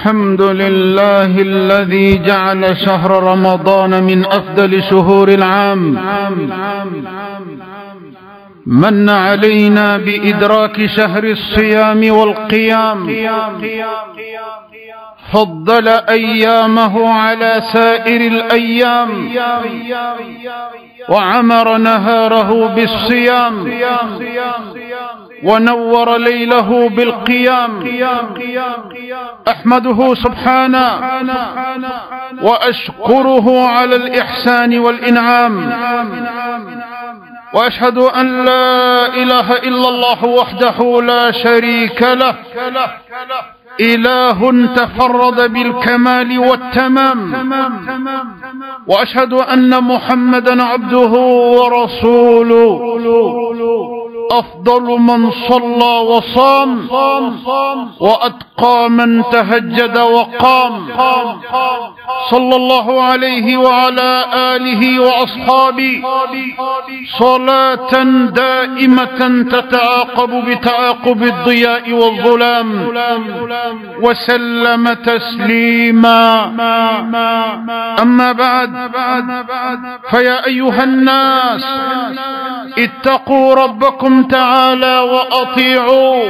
الحمد لله الذي جعل شهر رمضان من أفضل شهور العام، من علينا بإدراك شهر الصيام والقيام، فضل أيامه على سائر الأيام، وعمر نهاره بالصيام، ونور ليله بالقيام. أحمده سبحانه وأشكره على الإحسان والإنعام، وأشهد أن لا إله إلا الله وحده لا شريك له، إله تفرد بالكمال والتمام، وأشهد أن محمدا عبده ورسوله، أفضل من صلى وصام، وأتقى من تهجد وقام، صلى الله عليه وعلى آله وأصحابه صلاة دائمة تتعاقب بتعاقب الضياء والظلام، وسلم تسليما. أما بعد، فيا أيها الناس اتقوا ربكم تعالى وأطيعوه،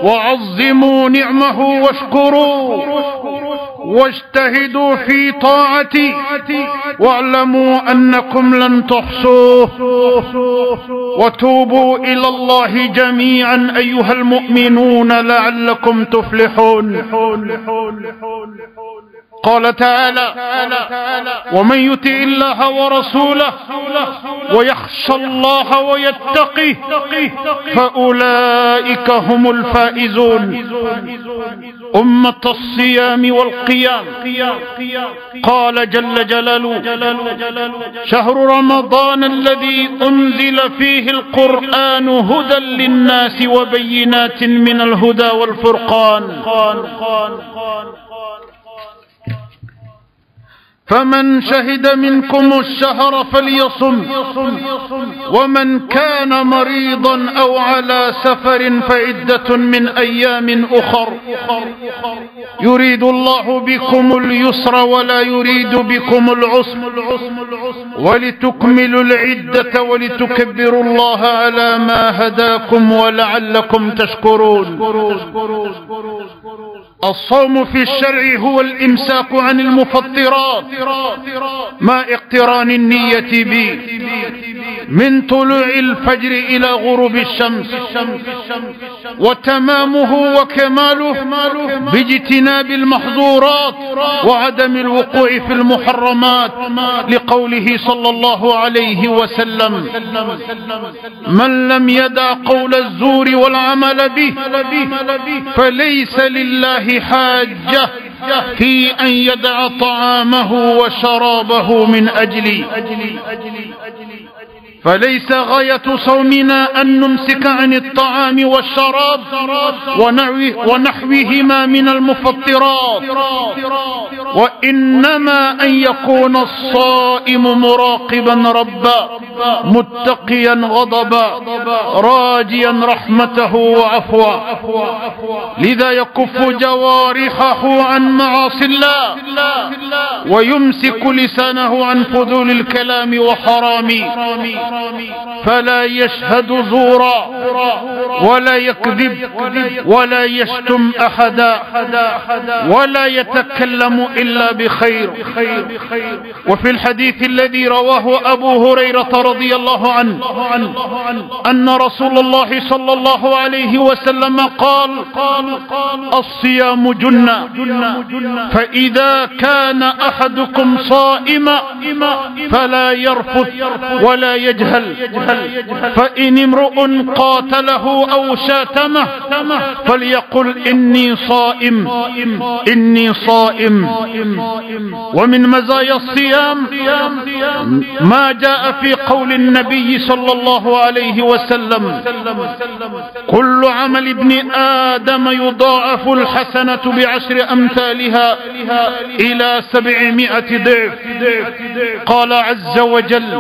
وعظموا نعمه واشكروا، واجتهدوا في طاعته، واعلموا أنكم لن تحصوه، وتوبوا إلى الله جميعا أيها المؤمنون لعلكم تفلحون. قال تعالى: ومن يطع الله ورسوله ويخشى الله ويتقه فأولئك هم الفائزون. أمة الصيام والقيام، قال جل جلاله: شهر رمضان الذي أنزل فيه القرآن هدى للناس وبينات من الهدى والفرقان، فمن شهد منكم الشهر فليصم، ومن كان مريضا أو على سفر فعدة من أيام أخر، يريد الله بكم اليسر ولا يريد بكم العسر، ولتكملوا العدة ولتكبروا الله على ما هداكم ولعلكم تشكرون. الصوم في الشرع هو الإمساك عن المفطرات مع اقتران النية به من طلوع الفجر إلى غروب الشمس، وتمامه وكماله باجتناب المحظورات وعدم الوقوع في المحرمات، لقوله صلى الله عليه وسلم: من لم يدع قول الزور والعمل به فليس لله حاجة في أن يدع طعامه وشرابه من أجلي. فليس غاية صومنا أن نمسك عن الطعام والشراب ونحوهما من المفطرات، وإنما أن يكون الصائم مراقبا ربا، متقيا غضبا، راجيا رحمته وعفوا، لذا يكف جوارحه عن معاصي الله، ويمسك لسانه عن فضول الكلام وحرام، فلا يشهد زورا ولا يكذب ولا يشتم أحدا ولا يتكلم إلا بخير. وفي الحديث الذي رواه أبو هريرة رضي الله عنه أن رسول الله صلى الله عليه وسلم قال: الصيام جنة، فإذا كان أحدكم صائما فلا يرفث ولا يجهل، فإن امرؤ قاتله أو شاتمه فليقل إني صائم إني صائم. ومن مزايا الصيام ما جاء في قول لقول النبي صلى الله عليه وسلم كل عمل ابن آدم يضاعف الحسنة ب10 أمثالها إلى 700 ضعف. قال عز وجل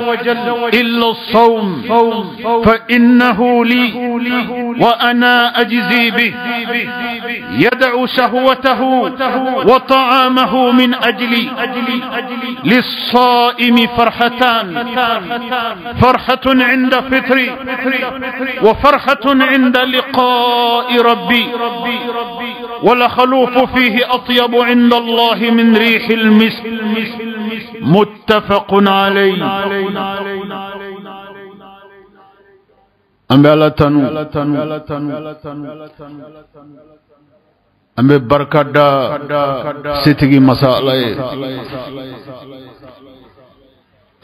إلا الصوم فإنه لي وأنا أجزي به. يدع شهوته وطعامه من أجلي. للصائم فرحتان، فرحة عند فطري وفرحة عند لقاء ربي، ولخلوف فيه أطيب عند الله من ريح المسك. متفق عليه. أمبلا تنو أمبي بركة دا ستيجي مسألة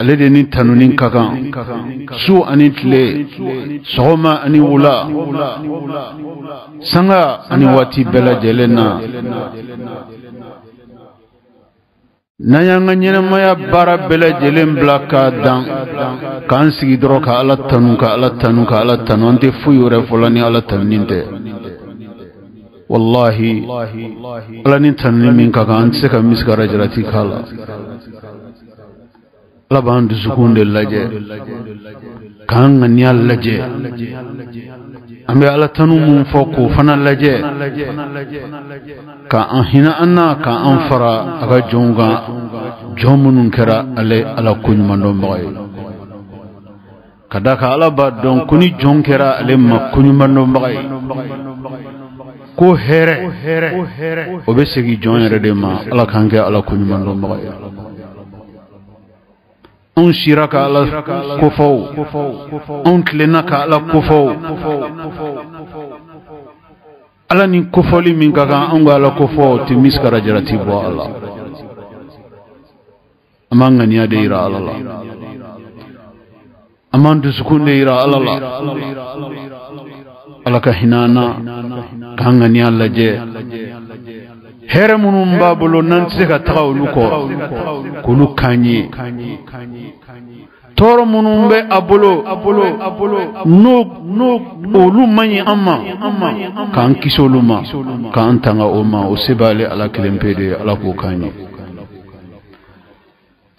الذي نتنو نكاكا سو أني تلي سوما أني ولا سنغا أني واتي بلا جلنا nayanga nyene maya bara bela jelen blaka dan kan sigi doro ka ala tanu ante fuyure fulani ala taninte wallahi ala nin tanni min ka kan se ka miskara jarati khala la bandu sukunde laje kan ngani laje ambe ala tanu mun foko fana laje ka ahina anna ka anfara aga jonga jomunun kera ale ala kunyumando mbay kada ka ala ba don kuni jonkera ale ma kunyumando mbay ko here obesegi jonere de ma ala kange ala kunyumando mbay on shiraka ala kufo on klenaka ala kufo ala ni kufoli min gaga anga ala kufo ti miskara jarati bo ala amanga ni ade ira ala amandu sukunde ira ala ala ka hinana kanga ni alla je here munum babulo nan seka tawlu ko kulu kanyi toro munumbe abulo no olu mani amma kan kisoluma kan tanga oma o sebale ala kelempede ala ko kanyi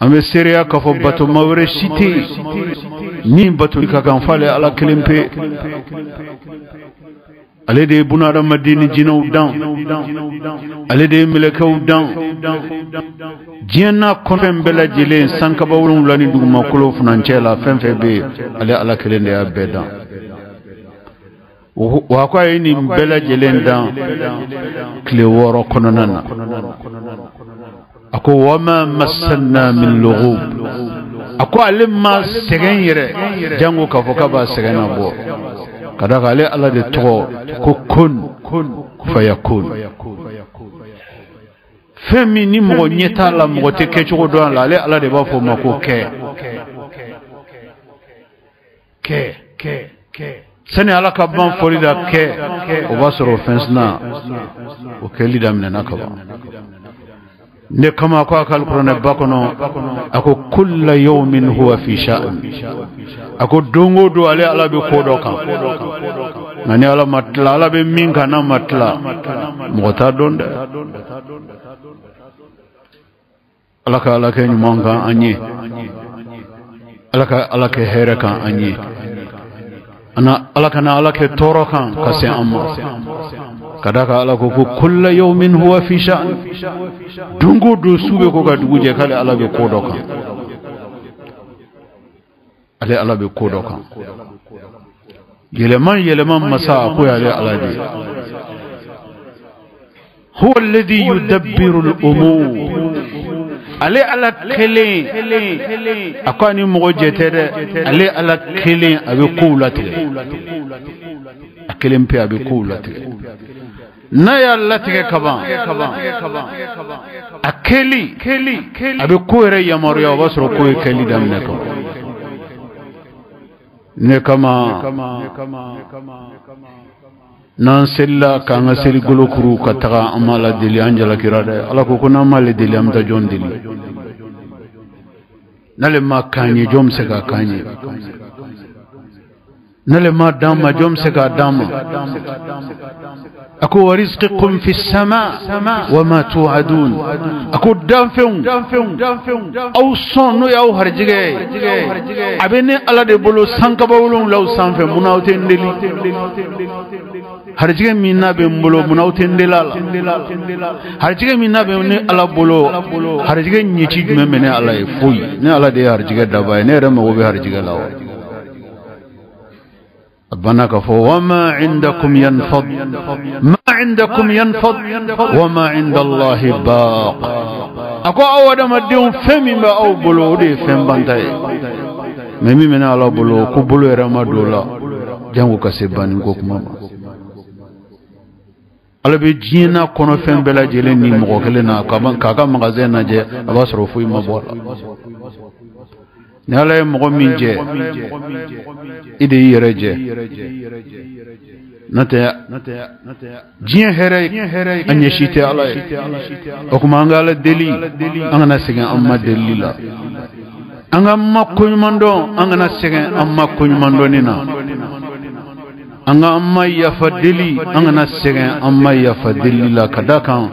ame seria ka fo bato mawre cité ni bato ka kan fale ala kelempe ale de bunara madini jinaw dan ale de melekaw dan jiena konfen bela jelen sankaba wulun lani duguma kolo funancela fenfe be ale ala kelende ya beda wa kwa yini bela jelen dan kle woro kononana ako wama massanna min lughub ako alimma segen yere jango ka foka ba segen abo kada gale ala de to ko kun fayakun femi ni mo nyeta la mo te ke chugo do la ale ala de ba fo mako ke sani ala ka ban forida ke o basoro fensna o keli damne nakaba ne kama ko akal qur'an bakono ako kullu yawmin huwa fi sha'n ako dongo do ale ala be ko do kan nani ala matla ala be min kana matla mota donde ala ka nyumanga anyi ala ka here kan anyi ana ala ka toro kan kase amma kadaka ala ko kullu yawmin huwa fi sha'n dungo do sube ko ga duguje kale ala be kodo kan ale ala be kodo kan yeleman masa ko ale ala di huwa alladhi yudabbiru al-umur ale ala kele akani mo jetere ale ala kele abe kulate akele mpe abe kulate na ya latike kaban akeli abe koere yamaru ya wasro ko keli damne ko ne kama nan sella kanga sel golokuru kataga amala dili anjala kirade ala ko kuna male dili amta jon dili nale ma kanye jom se ka kanye nale ma dama jom se ka dama ako warizqikum fi sama wa ma tu'adun ako danfeun aw son no yaw harjige abene ala de bolo sankabawulun law sanfe munawte ndeli harjige minna be mbolo munawte ndelala harjige minna be ne ala bolo harjige nyici memene ala e fuy ne ala de harjige dabay ne rama wo be harjige law ربنا كفوا وما عندكم ينفض ما عندكم ينفض وما عند الله باق أكو أودا مديون فمي ما أو بلو دي فم بانتاي ممي من على بلو كبلو رما دولا جانغو كسبان كوك ماما ala be jina kono fen bela jele ni mo kele na kaka magasin na je abasro fuy ma bola ne ala mo min je ide yereje nata jien here anya shite ala o kuma ngala deli angana segen amma delila anga makko mando angana segen amma ko mando nina anga amma yafa deli angana segen amma yafa delila kadakan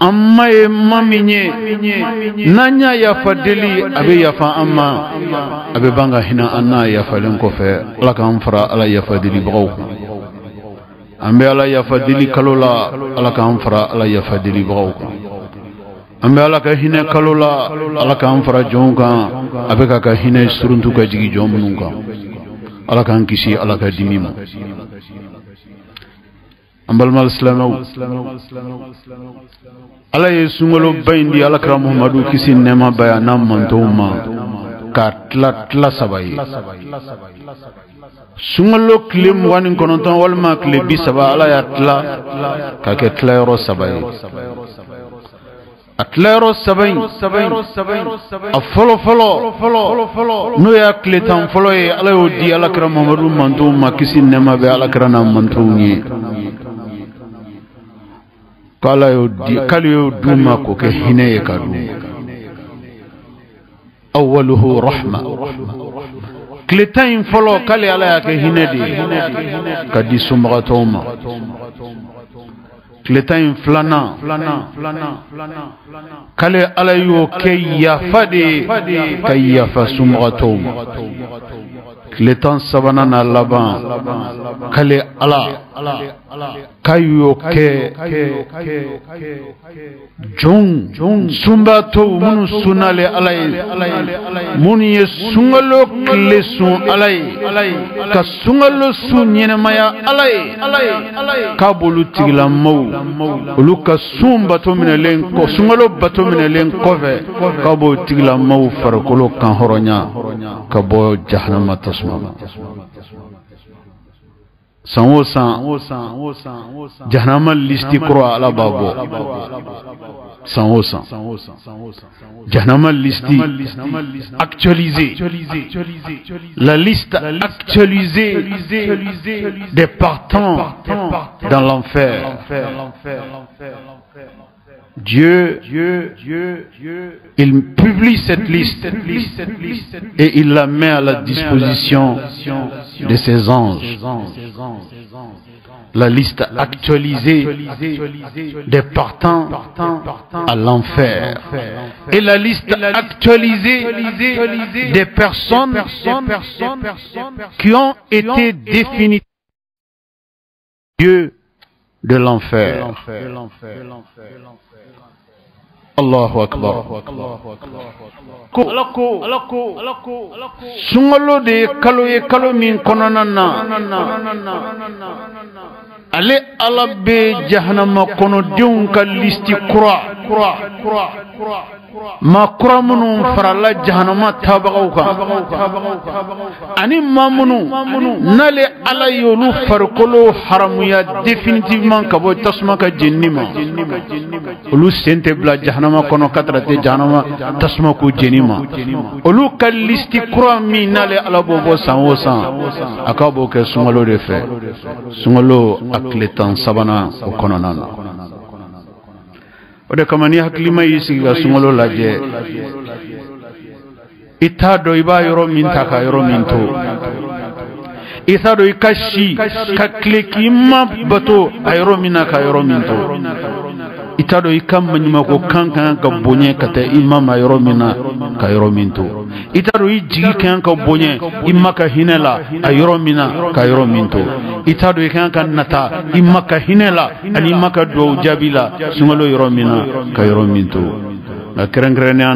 amma e maminye nanya yafa deli abe yafa amma abe banga hina anna yafa len ko fe la kan fara ala yafa deli baw ambe ala yafa deli kalola ala kan fara ala yafa deli baw ambe ala ka hina kalola ala kan fara jonga abe ka hina suruntu ka jigi jomunga ala kan kisi ala ka dinima ambal mal islamu ala yesungolo bayndi ala kra muhammadu kisi nema bayana mantuma ka tla sabai sungolo klim wanin kononton walma kle bi saba ala ya tla ka ke tla ro sabai atlero sabain afolo no ya kletan folo e ala yo di ala kra muhammadu mantu makisi nema be ala kra na mantu ni kala yo di kala yo duma ko ke hinaye ka du awwaluhu rahma kletan folo kala ala ya ke hinedi kadi sumratoma kletan flana kale ala yo kayya fade kayya fasumratum kletan sabana na laban kale ala kayo ke jong sumbato munu sunale alay muni ye sungalo klesun alay ka sungalo sunyene maya alay ka bolu tigla maw ulu ka sumbato minelen ko sungalo bato minelen kofe ka bo tigla maw farkolo kan horonya ka bo jahannama tasmama sanwosan jahannama listi kura ala babo sanwosan jahannama listi actualisée la liste actualisée des partants dans l'enfer. Dieu, il publie cette liste et il la met à la disposition de ses anges. La liste actualisée des partants à l'enfer et la liste actualisée des personnes qui ont été définies Dieu de l'enfer. Allahu Akbar. Sungalo de kalo min kononana. Ale alabe jahannama kono diun ka listi kura. Ma kura munu farala jahannama tabagauka. Ani mamunu nale ala yolu farkolo haramuya définitivement kabo tasma ka jennima. Olu sente bla jahannama kono katrate jahannama tasma ko jennima. Olu ka listi kura mi nale ala bobo sanwosan akabo ke sungalo de fe. Sungalo akletan sabana o kononana. Ode kamani haklima yisi ga sungalo laje itado iba yoro min taka yoro min to itado ikashi ka klekima bato ayoro minaka yoro min to itado ikam manyima ko kankan ka bonye kata imama yoro mina ka yoro min to itado ijigi kan ka bonye imaka hinela ayoro mina ka yoro min to itado ikan kan nata imaka hinela ani maka do jabila sungalo yoro mina ka yoro min to Kereng-kerengnya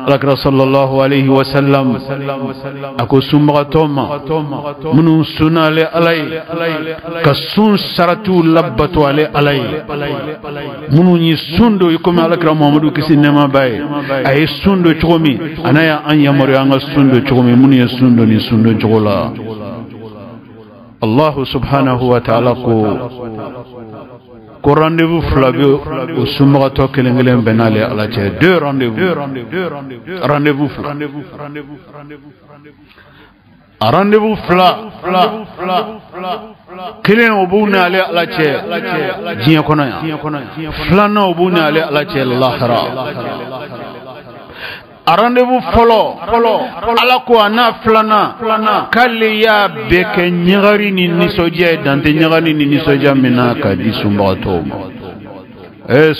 Lakra sallallahu alaihi wasallam aku sumbatoma munu sunale alai kasun saratu labbatu alai munu ni sundo yukome Alakra Muhammadu kisi nema bay ay sundo chogomi anaya anya mori anga sundo chogomi munu ya sundo ni sundo chogola Allah subhanahu wa ta'ala ko rendez-vous flabio au sumrato kelengelen benale ala che deux rendez-vous kelen obuna ale ala che jiya kono ya flana obuna ale ala che lahara rendez-vous folo ala ko ana flana kali ya beke nyagari ni nisoja dante nyagari ni nisoja mena ka di sumbato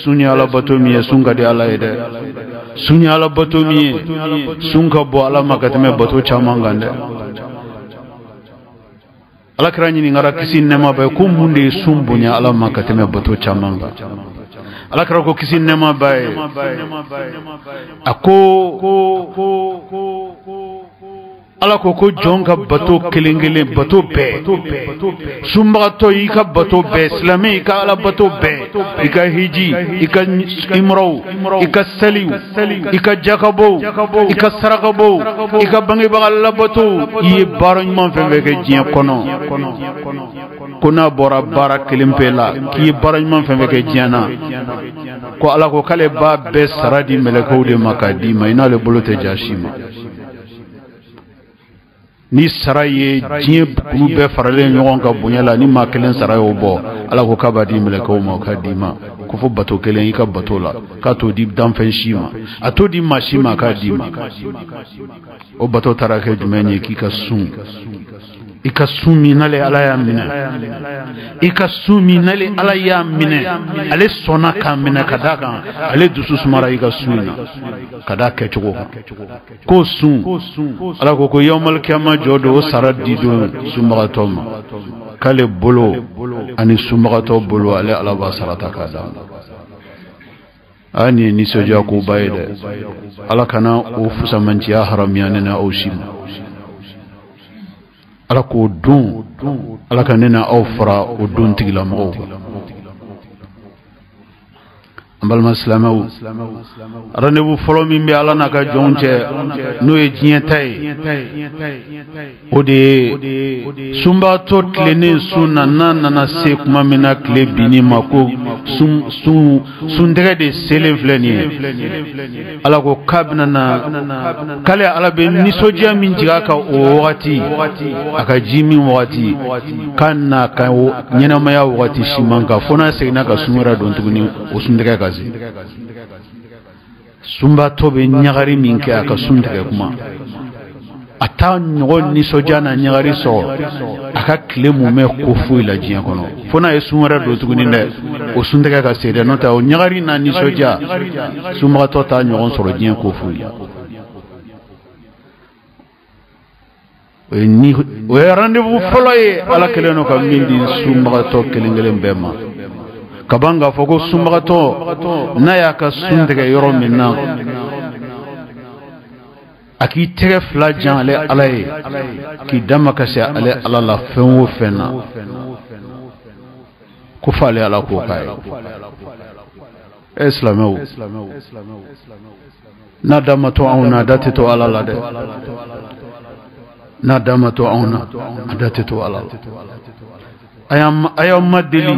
sunya ala batomi sunga di ala ede sunya ala batomi sunga bo ala makateme bato chamangande ala krani ni ngara kisi nema ba ko munde sumbunya ala makateme bato chamanga ala kra ko kisi nema bay ako ala ko jonga bato kelengele bato be sumbato ika bato be islami ka ala bato be ika hiji ika imrau ika saliu ika jakabo ika sarakabo ika bangi bagala bato yi baroñ man fe ke jien kono kuna bora bara kelimpela ki baroñ man fe ke jiana ko ala ko kale ba be saradi meleko de makadi mayna le bolote jashima ni saraye jien bulu be farale nyon ka bunyala ni ma kelen sarayo bo ala ko kabadi meleko mo kadima ko fo bato kelen ika bato la ka to di dan fen shima ato di mashima ka dima o bato tarake jumenye ki ka sun ikasumi nale ala ya mine ikasumi nale ala ya mine ale sona ka mine kadaka ale dusu sumara ikasuna kadaka chugo ko sun ala ko yawmal kiyama jodo saradi do sumagatoma kale bolo ani sumagato bolo ale ala ba sarata kada ani ni soja ko bayde ala kana o fusa mantiya haram yanena o shima ala ko dun ala ka nena aw fara o dun tigila mo ambal maslamaw rendez-vous folo min be ala naka jonche no e jien tay o de sumba to tlene sunna nana se kuma mena kle bini mako sun dege de selen fleni ala ko kabna na kale ala be nisoja min jiga ka o wati aka jimi wati kanna ka nyena maya wati shimanga fona segna ka sumura don tuguni o sun dege ka sumba tobe nyagari minke aka sundege kuma ata nyon ni sojana nyagari so aka klemu me kofu ila jiya kono fona e sumara do tuguni nde o sundege ka sede nota o nyagari na ni soja sumba tota nyon so jiya kofu ya ni o rendez-vous foloye ala keleno ka mindi sumba to kelengele mbema kabanga fogo sumbato naya ka sundege yoro minna aki tege flajan ale alaye ki damaka se ale ala la fenwo fenna ko fale ala ko kay islamu na damato auna datito ala la de na damato auna datito ala ayam madeli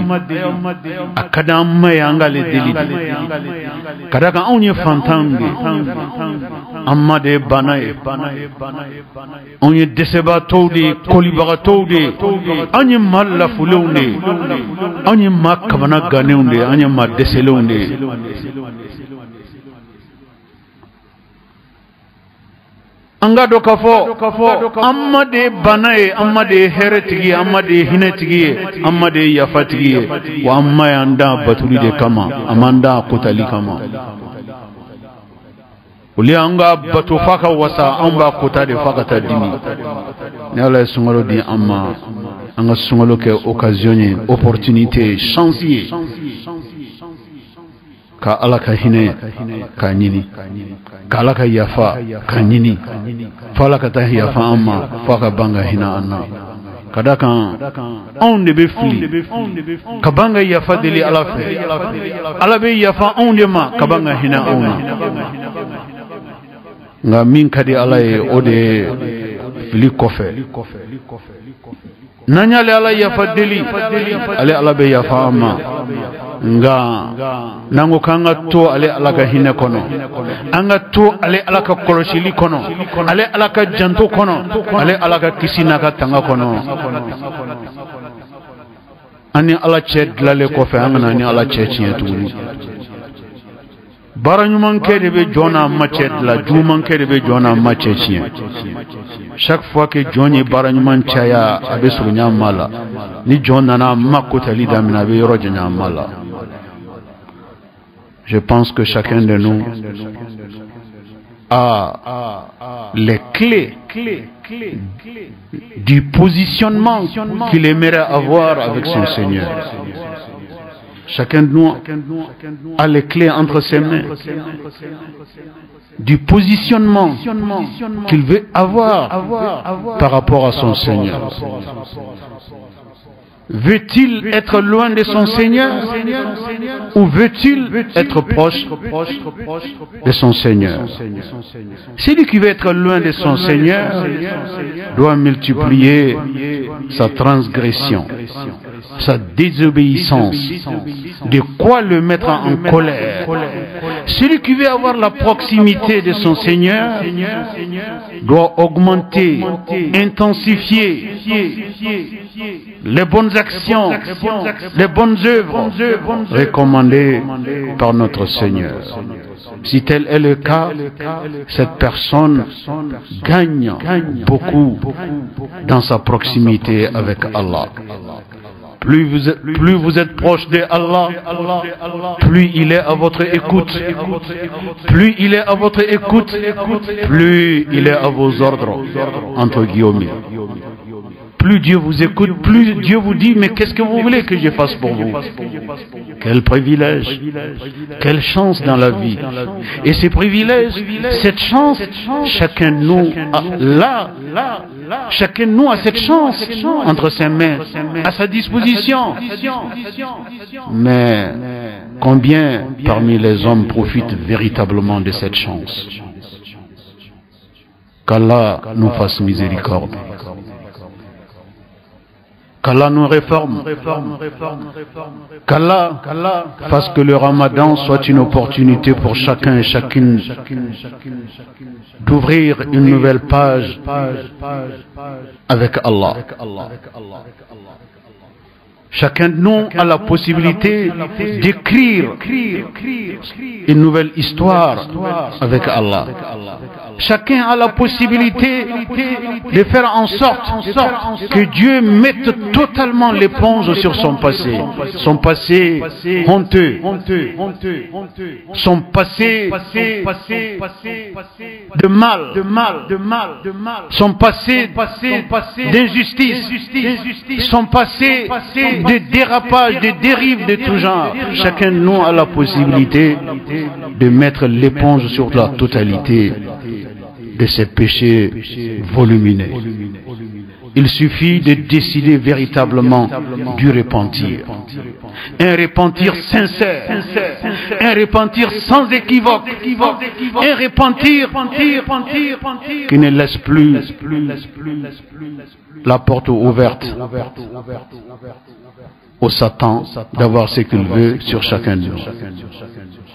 akada mayangale deli kada kan onye fantange amma de banaye onye deseba tawde kolibaga tawde anye malla fulunde anye makabana ganeunde anye ma deselunde anga do kafo amma de banaye amma de heretigi amma de hinetigi amma de yafatigi wa amma yanda batuli de kama amanda kotali kama uli anga batu faka wasa amba kota de fakata dimi ne ala sungalo di amma anga sungalo ke occasion opportunité chancier ka ala ka hine ka nyini ka ala ka yafa ka nyini fala ka ta yafa amma faka banga hina anna kadakan on de be fili ka banga yafa deli ala fe ala be yafa on de ma ka banga hina ona nga min kadi ala e ode fili kofe nanyale ala yafa deli ale ala be yafa amma nga nango kanga to ale ala ka hine kono anga to ale ala ka koloshili kono ale ala ka janto kono ale ala ka kisina ka tanga kono ani ala che dlale ko fe anga ni ala che chietuni baranyuman ke de be jona mache la juman ke de be jona mache chien chaque fois que joni baranyuman chaya abe sunya mala ni jona na makotali damina be yoro janya mala. Je pense que chacun de nous a les clés du positionnement qu'il aimerait avoir avec son Seigneur. Chacun de nous a les clés entre ses mains du positionnement qu'il veut avoir par rapport à son Seigneur. Veut-il être loin de son Seigneur ou veut-il être proche de son Seigneur? Celui qui veut être loin de son Seigneur doit multiplier sa transgression, sa désobéissance, de quoi le mettre en colère. Celui qui veut avoir la proximité de son Seigneur doit augmenter, intensifier les bonnes actions, les bonnes œuvres recommandées par notre Seigneur. Si tel est le cas, cette personne gagne beaucoup dans sa proximité avec Allah. Plus vous êtes proche de Allah, plus il est à votre écoute. Plus il est à votre écoute, plus il est à vos ordres, entre guillemets. Plus Dieu vous écoute, plus Dieu vous dit, mais qu'est-ce que vous voulez que je fasse pour vous? Quel privilège, quelle chance dans la vie. Et ces privilèges, cette chance, chacun de nous chacun de nous a cette chance entre ses mains, à sa disposition. Mais combien parmi les hommes profitent véritablement de cette chance? Qu'Allah nous fasse miséricorde. Qu'Allah nous réforme, qu'Allah fasse que le Ramadan soit une opportunité pour chacun et chacune d'ouvrir une nouvelle page avec Allah. Chacun de nous a la possibilité d'écrire une nouvelle histoire avec Allah. Chacun a la possibilité de faire en sorte que Dieu mette totalement l'éponge sur son passé honteux, son passé de mal, son passé d'injustice, son passé de dérapage, de dérive de tout genre. Chacun de nous a la possibilité de mettre l'éponge sur la totalité de ses péchés volumineux. Il suffit de décider véritablement du repentir. Un repentir sincère, un repentir sans équivoque, un repentir qui ne laisse plus la porte ouverte au Satan d'avoir ce qu'il veut sur chacun de nous.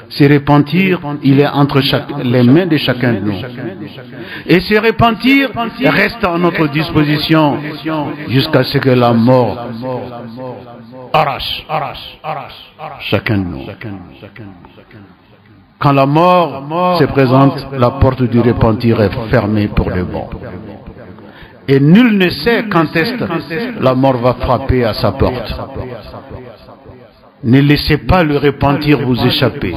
Ce repentir, il est entre les mains de chacun de nous. Et ce repentir reste à notre disposition jusqu'à ce que la mort arrache chacun de nous. Quand la mort se présente, la porte du repentir est fermée pour le bon. Et nul ne sait quand est-ce que la mort va frapper à sa porte. Ne laissez pas le repentir vous échapper.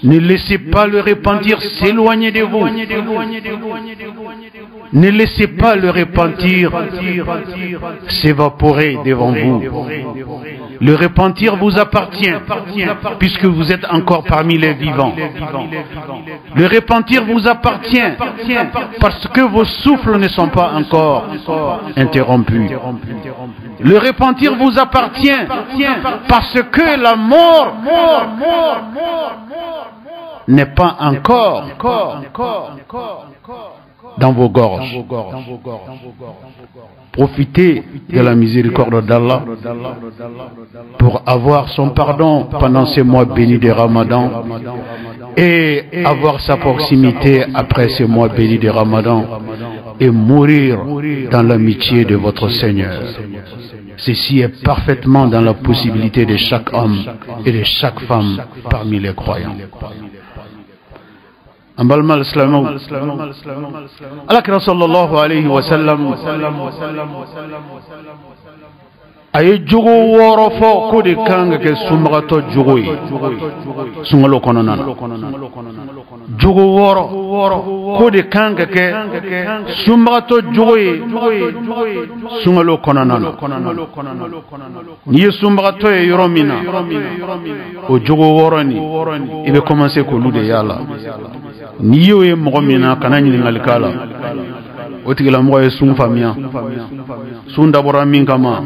Ne laissez pas le repentir s'éloigner de vous. Ne laissez pas le repentir s'évaporer devant vous. Le repentir vous appartient, puisque vous êtes encore parmi les vivants. Le repentir vous appartient, parce que vos souffles ne sont pas encore interrompus. Le repentir vous appartient, parce que la mort n'est pas encore dans vos gorges. Profitez de la miséricorde d'Allah pour avoir son pardon pendant ces mois bénis de Ramadan et avoir sa proximité après ces mois bénis de Ramadan et mourir dans l'amitié de votre Seigneur. Ceci est parfaitement dans la possibilité de chaque homme et de chaque femme parmi les croyants. أمبالما الإسلام على صلى الله عليه وسلم أي جوغو ورفو كودي كانغ سمغتو جوغوي سمغلو كونونان جوغو ورو كودي كانغ سمغتو جوغوي سمغلو كونونان ني سمغتو يرومينا او جوغو وروني إبه كومانسي كولو دي يالا niyo ye mɔgɔ min na kana ɲininkali k'a la o tigilamɔgɔ ye sun faamuya sun dabɔra min kama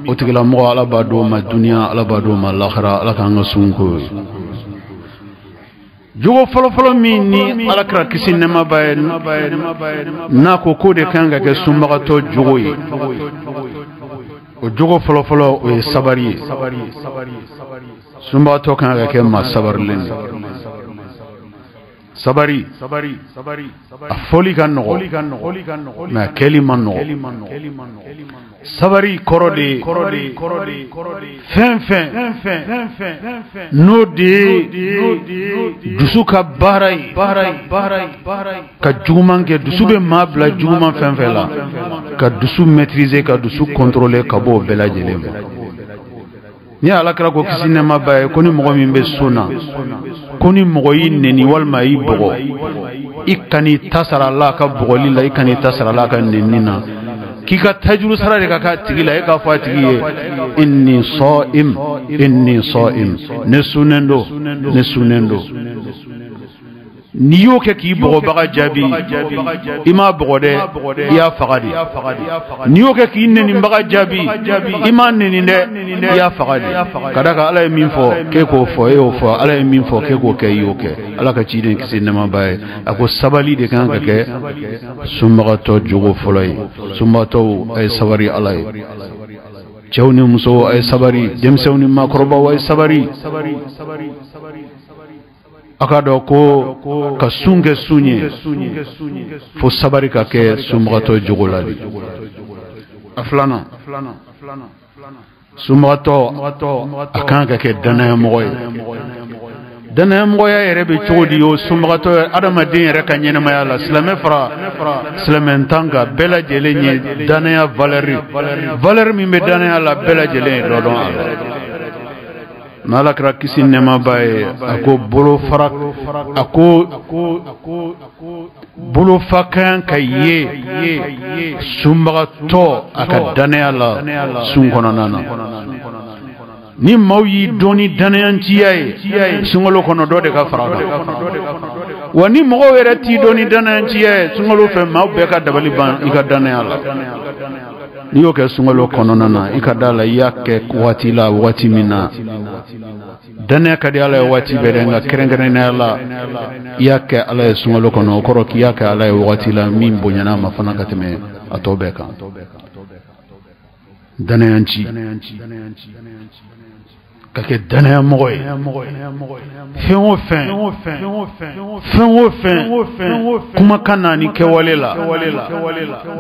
o tigilamɔgɔ ala b'a d'o ma duniya ala b'a d'o ma lahara ala k'an ka sun ko ye jogo fɔlɔfɔlɔ min ni alakira kisi nɛma b'a ye n'a ko k'o de kan ka kɛ sunbagatɔ jogo ye o jogo fɔlɔfɔlɔ o ye sabari ye sunbagatɔ kan ka kɛ maa sabarilen de sabari a foli ka nɔgɔ mais a kɛli man nɔgɔ sabari kɔrɔ de fɛn n'o de ye dusu ka baara ye ka juguman kɛ dusu bɛ maa bila juguman fɛn fɛn la ka dusu maîtriser ka dusu contrôler ka bɔ o bɛɛ lajɛlen ma ni alakira ko kisi nɛma b'a ye ko ni mɔgɔ min bɛ sun na ko ni mɔgɔ y'i neni walima y'i bɔgɔ i kan'i ta sara Allah ka bɔgɔli la i kan'i ta sara Allah ka neni na k'i ka tajuru sara de ka k'a tigi la e k'a fɔ a tigi ye inni sa'im ne sunnen do n'i y'o kɛ k'i bɔgɔbaga jaabi i m'a bɔgɔ dɛ i y'a faga de n'i y'o kɛ k'i nenibaga jaabi i m'a neni dɛ i y'a faga de ka da kan ala ye min fɔ k'e k'o fɔ e y'o fɔ ala ye min fɔ k'e k'o kɛ i y'o kɛ ala ka ciden kisi nɛma b'a ye a ko sabali de kan ka kɛ sunbagatɔ jogo fɔlɔ ye sunbagatɔw a ye sabari ala ye cɛw ni musow a ye sabari denmisɛnw ni maakɔrɔbaw a ye sabari akado ko ka sun kɛ sun ye fo sabari ka kɛ sunbagatɔ jogo la de a filanan sunbagatɔ a kan ka kɛ danayamɔgɔ ye danayamɔgɔya yɛrɛ bɛ cogo di o sunbagatɔ adamaden yɛrɛ ka ɲɛnamaya la silamɛ fara silamɛntan kan bɛɛ lajɛlen ye danaya valeur min bɛ danaya la bɛɛ lajɛlen ye dɔ dɔn a la n'ala kɛra kisi nɛma b'a ye a ko bolofa kan ka ye sunbagatɔ a ka danaya la sun kɔnɔna na ni maaw y'i dɔn ni danayanciya ye sunkalo kɔnɔ dɔ de ka fara kan wa ni mɔgɔw yɛrɛ t'i dɔn ni danayanciya ye sunkalo fɛ maaw bɛɛ ka dabali ban i ka danaya la n'i y'o kɛ sunkalo kɔnɔna na i ka da la i y'a kɛ waati la waati min na danaya ka di ala ye waati bɛɛ dɛ nka kɛrɛnkɛrɛnnenya la i y'a kɛ ala ye sunkalo kɔnɔ o kɔrɔ k'i y'a kɛ ala ye waati la min bonyana ma fana ka tɛmɛ a tɔ bɛɛ kan danayanci ka kɛ danayamɔgɔ ye fɛn o fɛn kumakan na ni kɛwale la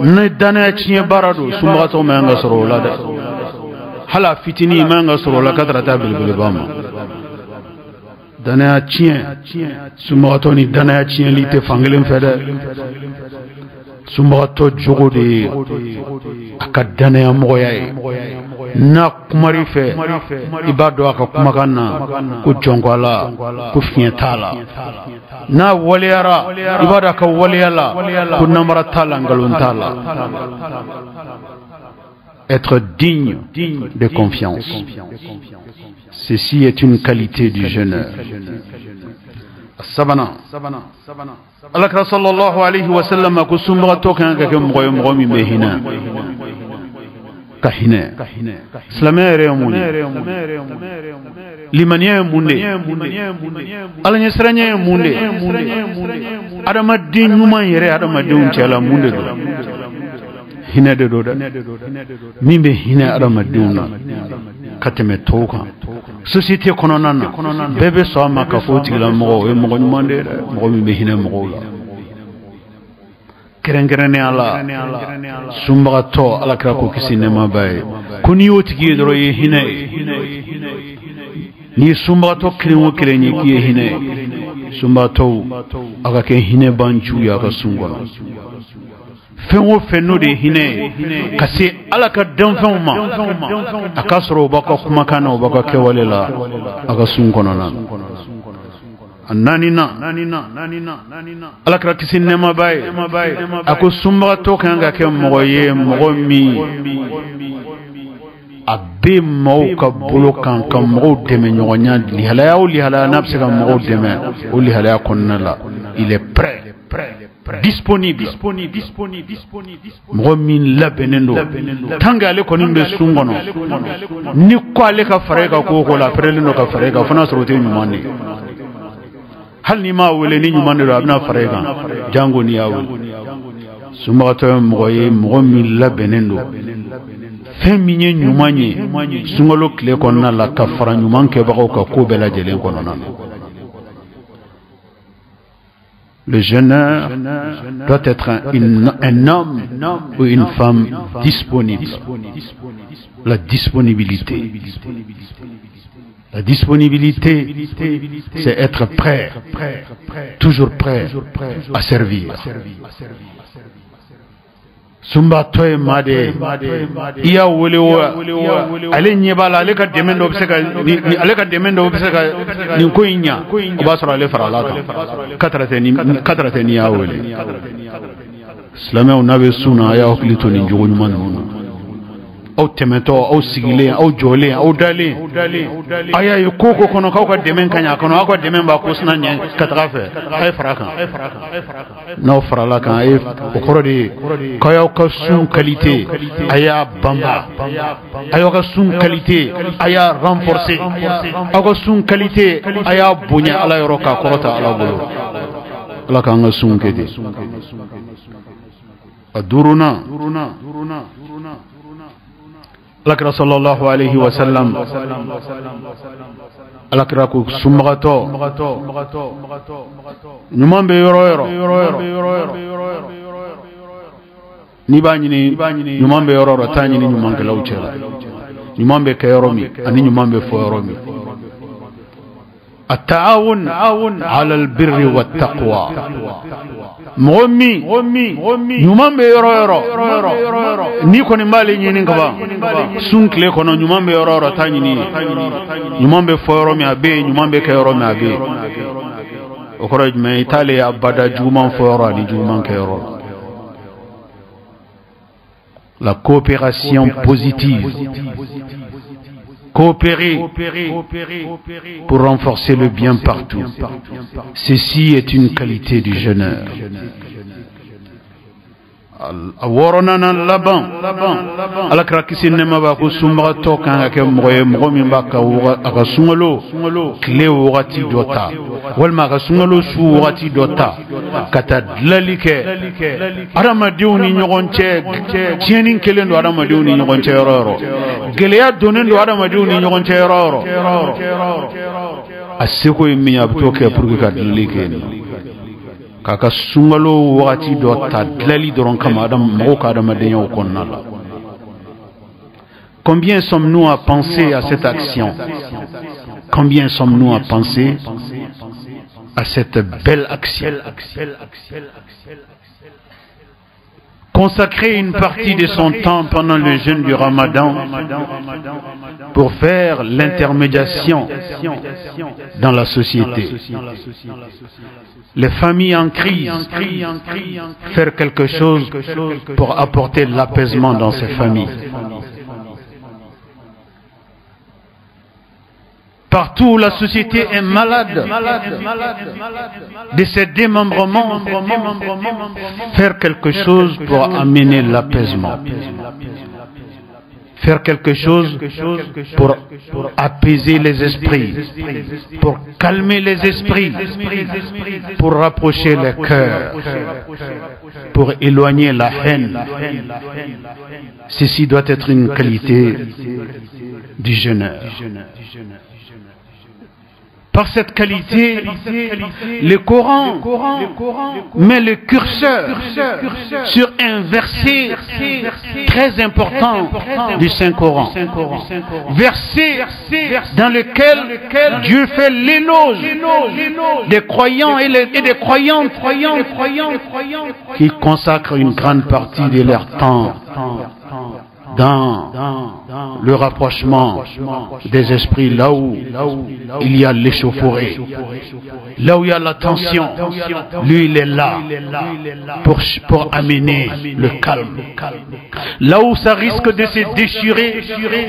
ni danaya tiɲɛ baara don sunbagatɔ man kan ka sɔrɔ o la dɛ hali a fitinin man kan ka sɔrɔ o la ka tara taa belebeleba ma danaya tiɲɛ sunbagatɔ ni danaya tiɲɛli tɛ fankelen fɛ dɛ sunbagatɔ jogo de ye a ka danaya mɔgɔya ye n'a kumari fɛ i b'a dɔn a ka kumakan na ko jɔnko a la ko fiɲɛ t'a la n'a waleyara i b'a dɔn a ka waleya la ko namara t'a la nkalon t'a la. Être digne de confiance. Ceci est une qualité du jeûneur. Sabana. Allah sallallahu alayhi wa sallam a kusumba tokan ka mɔgɔ min bɛ hinɛ ka hinɛ silamɛya yɛrɛ ye mun ye limaniya ye mun de ala ɲɛsiranya ye mun de adamaden ɲuman yɛrɛ adamadenw cɛla mun de don hinɛ de don dɛ min bɛ hinɛ adamadenw na ka tɛmɛ tɔw kan société kɔnɔna na bɛɛ bɛ sɔn a ma ka fɔ o tigilamɔgɔ o ye mɔgɔ ɲuman de ye dɛ mɔgɔ min bɛ hinɛ mɔgɔw la kɛrɛnkɛrɛnnenya la sunbagatɔ ala kira ko kisi nɛɛmaba ye ko n'i y'o tigi ye dɔrɔn i ye hinɛ ye n'i ye sunbagatɔ kelen o kelen ye k'i ye hinɛ ye sunbagatɔw a ka kɛ hinɛbanjuw ye a ka sun kɔnɔ fɛn o fɛn n'o de ye hinɛ ye ka se ala ka danfɛnw ma a k'a sɔrɔ o b'a ka kumakan na o b'a ka kɛwale la a ka sun kɔnɔna nanina ala kira kisi nɛɛmaba ye a ko sunbagatɔ kan ka kɛ mɔgɔ ye mɔgɔ min a bɛ maaw ka bolo kan ka mɔgɔw dɛmɛ ɲɔgɔnya lihalaya o lihalaya n'a bɛ se ka mɔgɔw dɛmɛ o lihalaya kɔnɔna la il est prêt disponible mɔgɔ min labɛnnen don tant que ale kɔni bɛ sun kɔnɔ ni ko ale ka fara e kan ko o ko la a pɛrɛlen don ka fara e kan fo n'a sɔrɔ o tɛ ɲuman de ye hali ni m'a wele ni ɲuman de don a bɛna fara e kan jango n'i y'a wele sunbagatɔ ye mɔgɔ ye mɔgɔ min labɛnnen don fɛn min ye ɲuman ye sunkalo tile kɔnɔna la ka fara ɲuman kɛbagaw ka ko bɛɛ lajɛlen kɔnɔna na. Le jeûneur doit être un homme ou une femme disponible. La disponibilité. La disponibilité, c'est être prêt, toujours prêt à servir. Sumbato e made iya wole ale nyebala ale ka demendo obseka ni ale ka demendo obseka ni ko inya o ba soro ale farala ka katrate ni ya wole islamé on avait suna ya hoklito ni jogo nyuma aw temeto aw sigile aw jole aw dale aya yi koko kono ka demen kanya kono ka demen ba ko sna nyen katrafe ay faraka no farala kan ay okoro di ka yaw ka sun qualité aya bamba ayo ka sun qualité aya renforcer aw ka sun qualité aya bunya ala yoro ka korota ala bolo ala ka nga sun kedi aduruna Lakra sallallahu alayhi wa sallam Lakra ko sumagato nyuma be yoro ni ba nyini nyuma be yoro ta nyini nyuma ke lawchela nyuma be kayoro mi ani nyuma be fo yoro mi التعاون على البر والتقوى مومي nyuma be yoro ni ko ni mali nyini ngaba sunkle ko no nyuma be yoro ta nyini nyuma be fo yoro mi abe nyuma be kayoro mi abe o koroj me itali abada juma fo yoro ni juma kayoro la coopération positive coopérer pour renforcer le bien partout. Ceci est une qualité du jeûneur. Aworona laban ala krakisi nema ba ko sumba to kan ke moye momi mbaka aka sungalo kle wati dota wal ma ka sungalo su wati dota kata dlalike adama diuni nyogonche tienin kelen do adama diuni nyogonche roro geleya donen do adama diuni nyogonche roro asiko yimi abto ke pour que dlalike kaka sungalo wakati do ta dlali doron kama adam mo ka adam de yo konnala. Combien sommes-nous à penser à cette action combien sommes-nous à penser à cette belle action? Consacrer une partie de son temps pendant le jeûne du Ramadan pour faire l'intermédiation dans la société. Les familles en crise, faire quelque chose pour apporter l'apaisement dans ces familles. Partout où la société est malade de ses démembrements, faire quelque chose pour amener l'apaisement. Faire quelque chose pour apaiser les esprits, pour calmer les esprits, pour rapprocher les cœurs, pour éloigner la haine. Ceci doit être une qualité du jeûneur. Par cette qualité, le Coran met le curseur sur un verset très important du Saint-Coran. Verset dans lequel Dieu fait l'éloge des croyants et des croyantes qui consacrent une grande partie de leur temps dans le rapprochement des esprits, là où il y a l'échauffourée, là où il y a la tension. Lui, il est là pour amener le calme. Là où ça risque de se déchirer,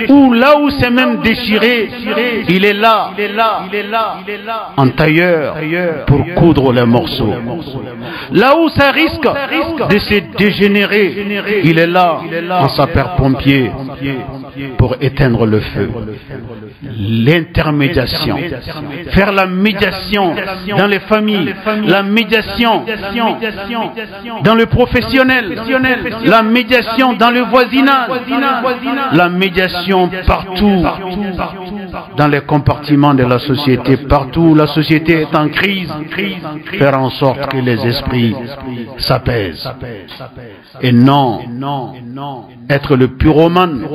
ou là où c'est même déchiré, il est là en tailleur pour coudre les morceaux. Là où ça risque de se dégénérer, il est là en sapeur-pompier pour éteindre le feu. L'intermédiation, faire la médiation dans les familles, la médiation dans le professionnel, la médiation dans le voisinage, la médiation partout dans les compartiments de la société, partout où la société est en crise, faire en sorte que les esprits s'apaisent et non être le pyromane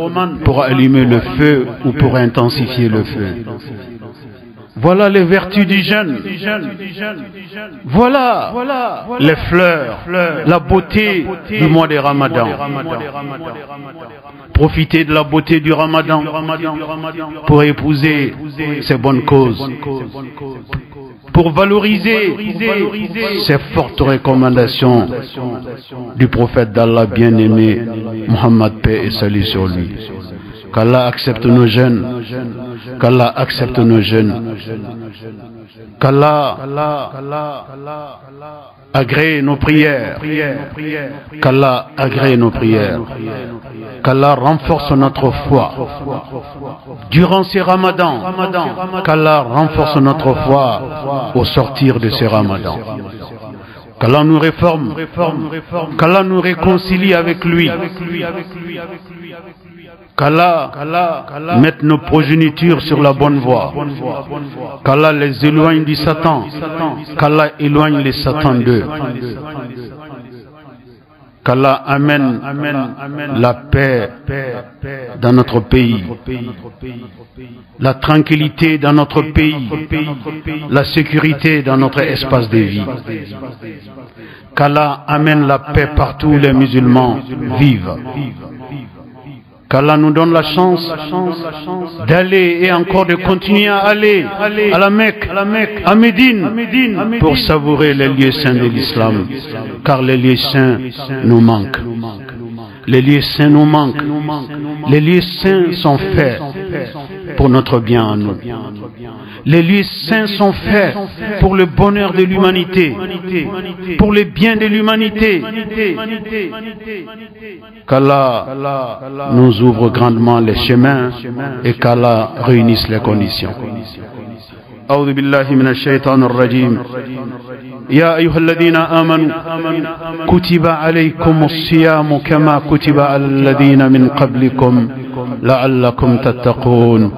pour allumer le feu ou pour intensifier le feu. Voilà les vertus du jeûne. Voilà les fleurs, la beauté du mois de Ramadan. Profitez de la beauté du Ramadan pour épouser ces bonnes causes, pour valoriser ces fortes recommandations du prophète d'Allah bien-aimé, Muhammad, paix et salut sur lui. Qu'Allah accepte nos jeûnes, qu'Allah accepte nos jeûnes, qu'Allah agrée nos prières, qu'Allah agrée nos prières, qu'Allah renforce notre foi durant ces ramadans, qu'Allah renforce notre foi au sortir de ces ramadans, qu'Allah nous réforme, qu'Allah nous réconcilie avec lui, qu'Allah mette nos progénitures sur la bonne voie, qu'Allah les éloigne du Satan, qu'Allah éloigne les Satans d'eux, qu'Allah amène la paix dans notre pays, la tranquillité dans notre pays, la sécurité dans notre espace de vie. Qu'Allah amène la paix partout où les musulmans vivent. Qu'Allah nous donne la chance d'aller et encore de continuer à aller à la Mecque, à Médine, pour savourer les lieux saints de l'islam, car les lieux saints nous manquent. Les lieux saints nous manquent. Les lieux saints sont faits pour notre bien à nous. Les lieux saints sont faits pour le bonheur de l'humanité, pour le bien de l'humanité. Qu'Allah nous ouvre grandement les chemins et qu'Allah réunisse les conditions. أعوذ بالله من الشيطان الرجيم يا أيها الذين آمنوا كتب عليكم الصيام كما كتب على الذين من قبلكم لعلكم تتقون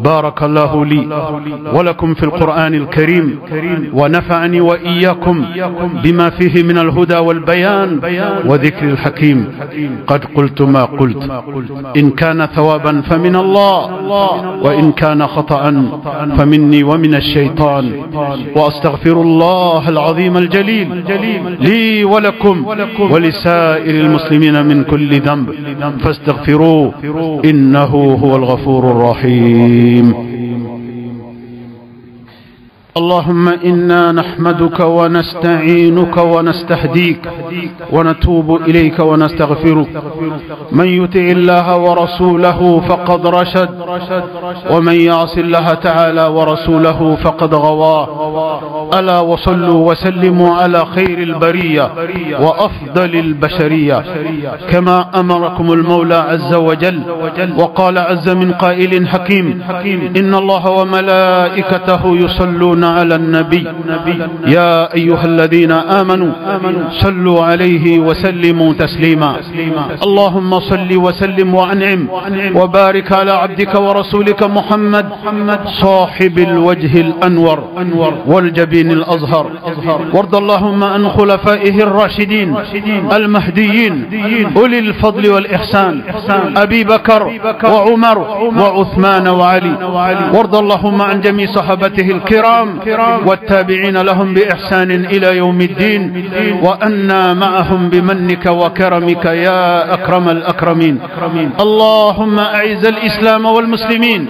بارك الله لي ولكم في القرآن الكريم، ونفعني وإياكم بما فيه من الهدى والبيان وذكر الحكيم. قد قلت ما قلت، إن كان ثوابا فمن الله، وإن كان خطأ فمني ومن الشيطان. وأستغفر الله العظيم الجليل لي ولكم ولسائر المسلمين من كل ذنب، فاستغفروه إنه هو الغفور الرحيم. اللهم إنا نحمدك ونستعينك ونستهديك ونتوب إليك ونستغفرك. من يطع الله ورسوله فقد رشد، ومن يعص الله تعالى ورسوله فقد غوى. ألا وصلوا وسلموا على خير البرية وأفضل البشرية، كما أمركم المولى عز وجل وقال عز من قائل حكيم: إن الله وملائكته يصلون على النبي يا أيها الذين آمنوا صلوا عليه وسلموا تسليما. اللهم صل وسلم وأنعم وبارك على عبدك ورسولك محمد صاحب الوجه الأنور والجبين الأزهر. وارض اللهم عن خلفائه الراشدين المهديين أولي الفضل والإحسان، أبي بكر وعمر وعثمان وعلي. وارض اللهم عن جميع صحابته الكرام والتابعين لهم بإحسان إلى يوم الدين، وأنا معهم بمنك وكرمك يا أكرم الأكرمين. اللهم أعز الإسلام والمسلمين،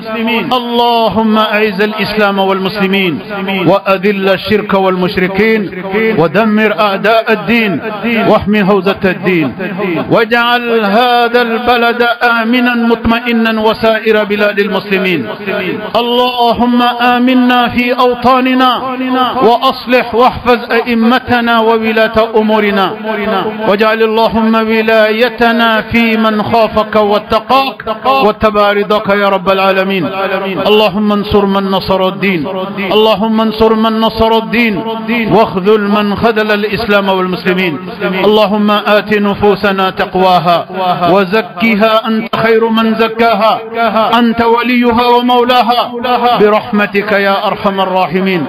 اللهم أعز الإسلام والمسلمين، وأذل الشرك والمشركين، ودمر أعداء الدين، واحمي هوزة الدين، واجعل هذا البلد آمنا مطمئنا وسائر بلاد المسلمين. اللهم آمنا في أوطاننا، وأصلح واحفظ أئمتنا وولاة أمورنا، واجعل اللهم ولايتنا في من خافك واتقاك واتبع رضاك يا رب العالمين. اللهم انصر من نصر الدين، اللهم انصر من نصر الدين، واخذل من خذل الإسلام والمسلمين. اللهم آت نفوسنا تقواها وزكها أنت خير من زكاها، أنت وليها ومولاها برحمتك يا أرحم الراحمين.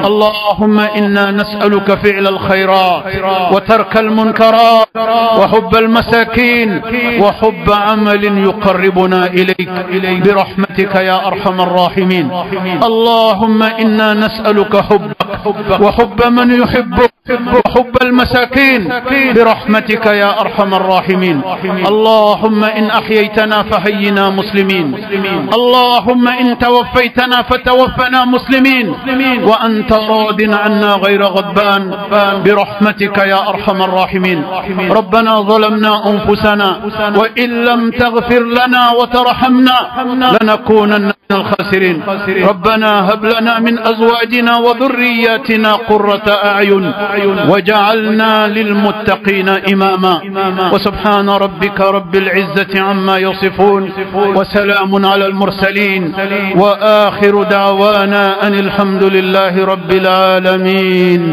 اللهم إنا نسألك فعل الخيرات وترك المنكرات وحب المساكين وحب عمل يقربنا إليك برحمتك يا أرحم الراحمين. اللهم إنا نسألك حبك وحب من يحبك وحب المساكين برحمتك يا أرحم الراحمين. اللهم إن أحييتنا فحينا مسلمين، اللهم إن توفيتنا فتوفنا مسلمين، وأنت راض عنا غير غضبان برحمتك يا أرحم الراحمين. ربنا ظلمنا أنفسنا، وإن لم تغفر لنا وترحمنا لنكونن من الخاسرين. ربنا هب لنا من أزواجنا وذرياتنا قرة أعين وجعلنا للمتقين إماما. وسبحان ربك رب العزة عما يصفون، وسلام على المرسلين، وآخر دعوانا أن الحمد لله رب العالمين.